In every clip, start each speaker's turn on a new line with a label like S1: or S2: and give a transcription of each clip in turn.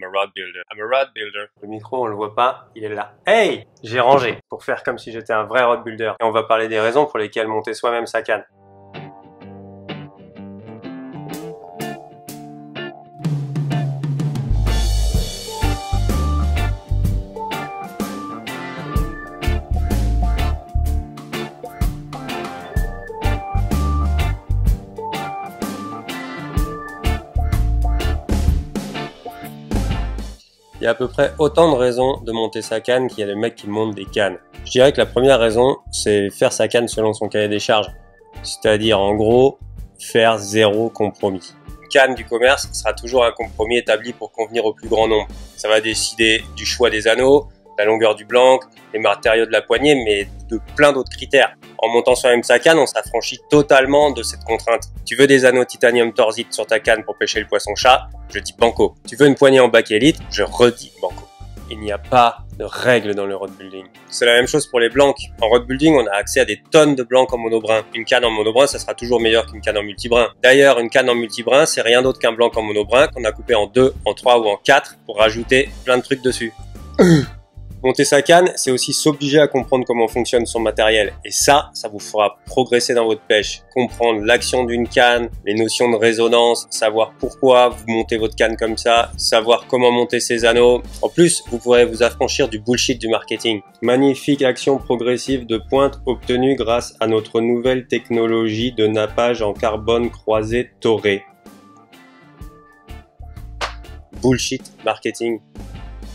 S1: I'm a rod builder. I'm a rod builder.
S2: Le micro, on le voit pas, il est là. Hey! J'ai rangé pour faire comme si j'étais un vrai rod builder. Et on va parler des raisons pour lesquelles monter soi-même sa canne. Il y a à peu près autant de raisons de monter sa canne qu'il y a de mecs qui montent des cannes. Je dirais que la première raison, c'est faire sa canne selon son cahier des charges. C'est-à-dire, en gros, faire zéro compromis. Une canne du commerce sera toujours un compromis établi pour convenir au plus grand nombre. Ça va décider du choix des anneaux, la longueur du blanc, les matériaux de la poignée, mais de plein d'autres critères. En montant soi-même sa canne, on s'affranchit totalement de cette contrainte. Tu veux des anneaux titanium torsite sur ta canne pour pêcher le poisson-chat? Je dis banco. Tu veux une poignée en bakélite? Je redis banco. Il n'y a pas de règles dans le road building. C'est la même chose pour les blancs. En road building, on a accès à des tonnes de blancs en monobrin. Une canne en monobrin, ça sera toujours meilleur qu'une canne en multibrin. D'ailleurs, une canne en multibrin, c'est rien d'autre qu'un blanc en monobrin qu'on a coupé en 2, en 3 ou en 4 pour rajouter plein de trucs dessus. Monter sa canne, c'est aussi s'obliger à comprendre comment fonctionne son matériel. Et ça vous fera progresser dans votre pêche. Comprendre l'action d'une canne, les notions de résonance, savoir pourquoi vous montez votre canne comme ça, savoir comment monter ses anneaux. En plus, vous pourrez vous affranchir du bullshit du marketing. Magnifique action progressive de pointe obtenue grâce à notre nouvelle technologie de nappage en carbone croisé toré. Bullshit marketing.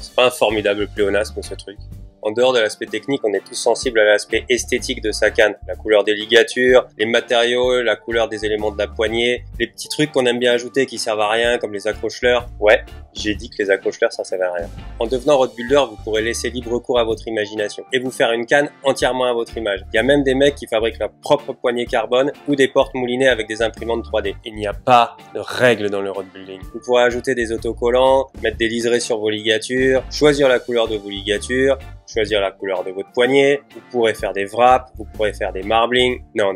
S2: C'est pas un formidable pléonasme ce truc. En dehors de l'aspect technique, on est tous sensibles à l'aspect esthétique de sa canne. La couleur des ligatures, les matériaux, la couleur des éléments de la poignée, les petits trucs qu'on aime bien ajouter qui servent à rien comme les accroche-leurres. Ouais, j'ai dit que les accroche-leurres ça servait à rien. En devenant road builder, vous pourrez laisser libre cours à votre imagination et vous faire une canne entièrement à votre image. Il y a même des mecs qui fabriquent leur propre poignée carbone ou des portes moulinées avec des imprimantes 3D. Il n'y a pas de règles dans le road building. Vous pourrez ajouter des autocollants, mettre des liserés sur vos ligatures, choisir la couleur de vos ligatures, choisir la couleur de votre poignet, vous pourrez faire des wraps, vous pourrez faire des marblings. Non.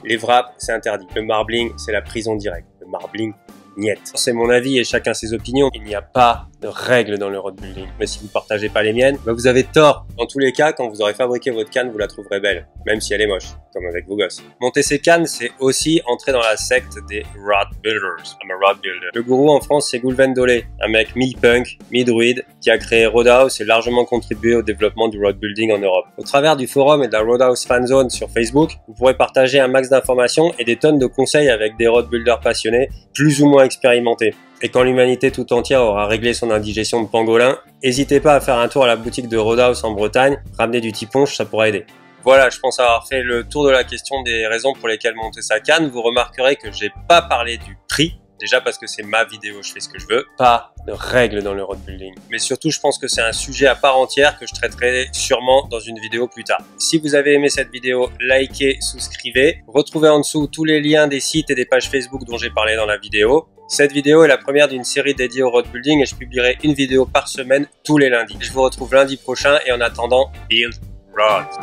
S2: Les wraps, c'est interdit. Le marbling, c'est la prison directe. Le marbling, niet. C'est mon avis et chacun ses opinions. Il n'y a pas de règles dans le road building. Mais si vous partagez pas les miennes, vous avez tort. Dans tous les cas, quand vous aurez fabriqué votre canne, vous la trouverez belle. Même si elle est moche. Comme avec vos gosses. Monter ses cannes, c'est aussi entrer dans la secte des rod builders. I'm a rod builder. Le gourou en France, c'est Gulven Dolé. Un mec mi-punk, mi-druide, qui a créé Roadhouse et largement contribué au développement du road building en Europe. Au travers du forum et de la Roadhouse Fanzone sur Facebook, vous pourrez partager un max d'informations et des tonnes de conseils avec des road builders passionnés, plus ou moins expérimentés. Et quand l'humanité tout entière aura réglé son indigestion de pangolin, n'hésitez pas à faire un tour à la boutique de Roadhouse en Bretagne, ramener du tiponche, ça pourra aider. Voilà, je pense avoir fait le tour de la question des raisons pour lesquelles monter sa canne. Vous remarquerez que j'ai pas parlé du prix. Déjà parce que c'est ma vidéo, je fais ce que je veux. Pas de règles dans le road building. Mais surtout, je pense que c'est un sujet à part entière que je traiterai sûrement dans une vidéo plus tard. Si vous avez aimé cette vidéo, likez, souscrivez. Retrouvez en dessous tous les liens des sites et des pages Facebook dont j'ai parlé dans la vidéo. Cette vidéo est la première d'une série dédiée au road building et je publierai une vidéo par semaine tous les lundis. Je vous retrouve lundi prochain et en attendant, build rods.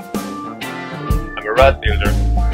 S2: I'm a rod builder.